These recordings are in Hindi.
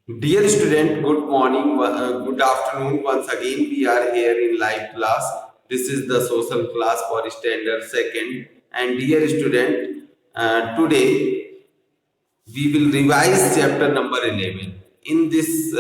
Dear student, good morning, good afternoon. Once again, we are here in live class. This is the social class for standard second. And dear student, today we will revise chapter number 11. In this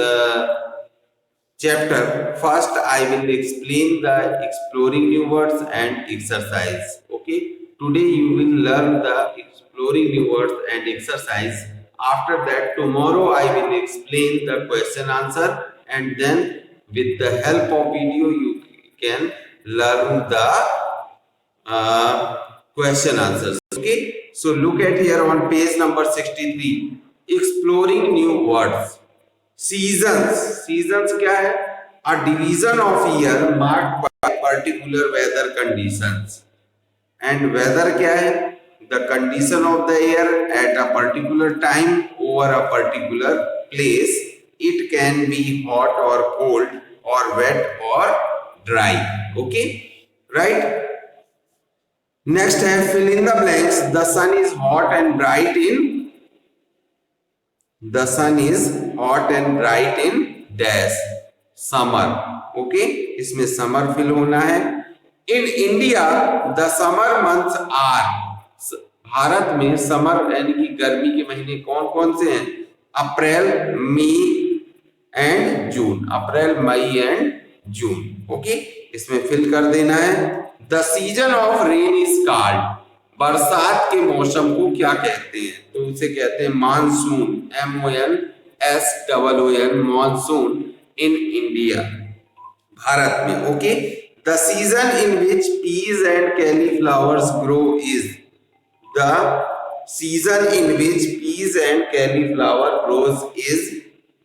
chapter, first I will explain the exploring new words and exercise. Okay, today you will learn the exploring new words and exercise. After that, tomorrow I will explain the question answer, and then with the help of video you can learn the question answers. Okay, so look at here on page number 63, exploring new words. Seasons क्या है? A division of year marked by particular weather conditions. And weather क्या है? The condition of the year at a particular time over a particular place. It can be hot और कोल्ड और वेट और ड्राई. Okay, right. नेक्स्ट है fill in the blanks. The sun is hot and bright in The sun is hot and bright in dash summer. Okay, इसमें summer fill होना है. In India, the summer months are. Bharat में समर यानी कि गर्मी के महीने कौन कौन से हैं? April, May and June. April, May and June. Okay, इसमें फिल कर देना है. The season of rain is called. बरसात के मौसम को क्या कहते हैं? तो उसे कहते हैं monsoon. MONSOON, monsoon in India, Bharat में. Okay, the season in which peas and cauliflowers grow is. The season in which peas and cauliflower grows is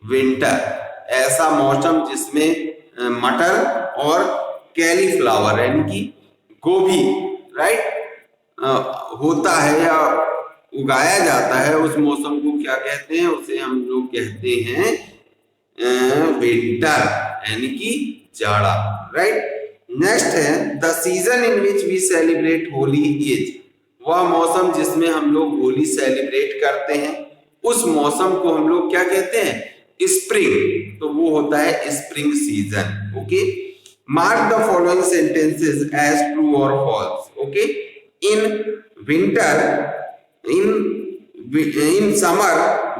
winter. ऐसा मौसम जिसमें मटर और कैलीफ्लावर यानी कि गोभी, राइट, होता है या उगाया जाता है, उस मौसम को क्या कहते हैं? उसे हम लोग कहते हैं विंटर यानी कि जाड़ा, राइट. नेक्स्ट है the season in which we celebrate Holi is. वह मौसम जिसमें हम लोग होली सेलिब्रेट करते हैं, उस मौसम को हम लोग क्या कहते हैं? स्प्रिंग. तो वो होता है spring season. Okay, mark the following sentences as true और false. Okay, in winter, in summer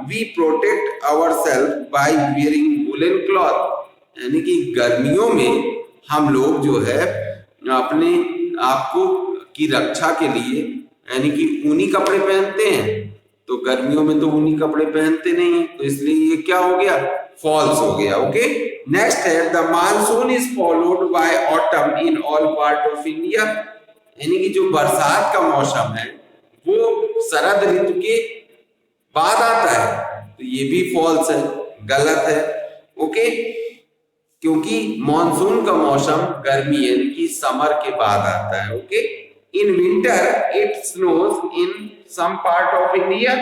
we protect ourselves by wearing woolen cloth. यानी कि गर्मियों में हम लोग जो है अपने आपको की रक्षा के लिए यानी कि ऊनी कपड़े पहनते हैं. तो गर्मियों में तो ऊनी कपड़े पहनते नहीं, तो इसलिए ये क्या हो गया? फॉल्स हो गया. ओके, नेक्स्ट है the monsoon is followed by autumn in all part of India. यानी कि जो बरसात का मौसम है वो शरद ऋतु के बाद आता है. तो ये भी फॉल्स है, गलत है. ओके, क्योंकि मॉनसून का मौसम गर्मी यानी कि समर के बाद आता है. Okay, in winter it snows in some part of India.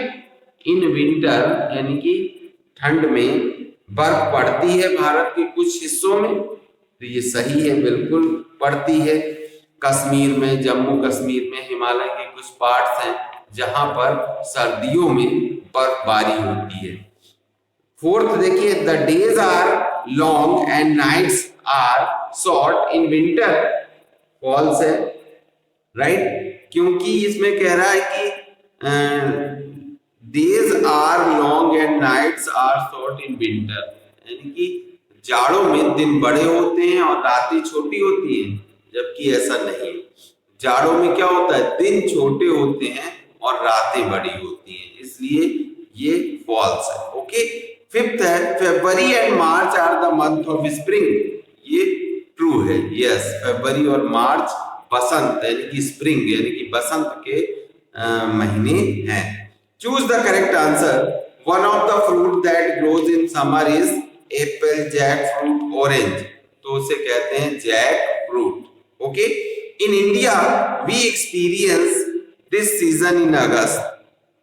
In winter यानी कि ठंड में बर्फ पड़ती है भारत के कुछ हिस्सों में. तो ये सही है, बिल्कुल पड़ती है. कश्मीर में, जम्मू कश्मीर में, हिमालय के कुछ पार्ट्स हैं जहां पर सर्दियों में बर्फबारी होती है. फोर्थ देखिए, the days are long and nights are short in winter. False है, राइट, क्योंकि इसमें कह रहा है कि days are long and nights are short in winter. यानी कि जाड़ों में दिन बड़े होते हैं और रातें छोटी होती हैं, जबकि ऐसा नहीं. जाड़ों में क्या होता है? दिन छोटे होते हैं और रातें बड़ी होती हैं, इसलिए ये फॉल्स है. ओके, फिफ्थ है February and March are the month of spring. ये ट्रू है. यस, फरवरी और मार्च बसंत यानी कि स्प्रिंग यानी कि बसंत के महीने हैं. Choose the correct answer. One of the fruit that grows in summer is apple, jackfruit, orange. तो उसे कहते हैं jackfruit. Okay, in India we experience this season in August.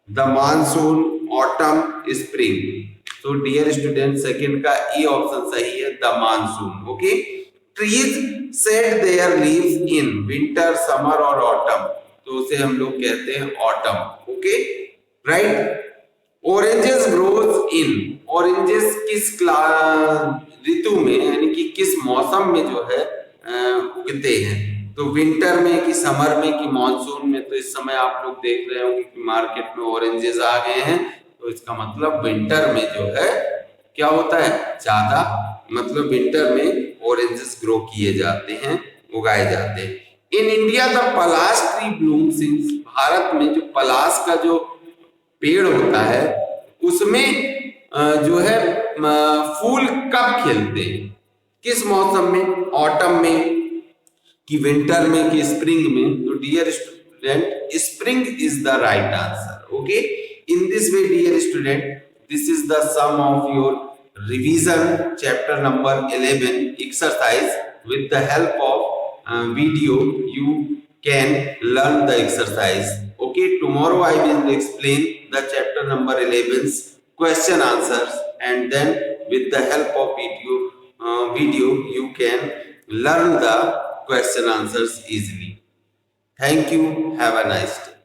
The monsoon, autumn, spring. So dear students, second का A option सही है, the monsoon. Okay, trees shed their leaves in winter, summer और autumn. तो उसे हम लोग कहते हैं autumn. Okay, right. Oranges grows in oranges किस ऋतु में यानी कि किस मौसम में जो है उगते हैं, तो विंटर में कि समर में कि मानसून में। तो इस समय आप लोग देख रहे होंगे कि मार्केट में ऑरेंजेस आ गए हैं, तो इसका मतलब विंटर में जो है क्या होता है, ज्यादा मतलब विंटर में ऑरेंजेस ग्रो किए जाते हैं, उगाए जाते हैं। In India the Palash tree Bloom since, Bharat में जो पलाश का जो पेड़ होता है उसमें जो है फूल कब खिलते हैं, किस मौसम में, ऑटम में कि विंटर में कि स्प्रिंग में। तो dear student, spring is the right answer. Okay, in this way dear student, this is the sum of your revision chapter number 11 exercise. With the help of video you can learn the exercise. Okay, tomorrow I will explain the chapter number 11's question answers, and then with the help of video you can learn the question answers easily. Thank you. Have a nice day.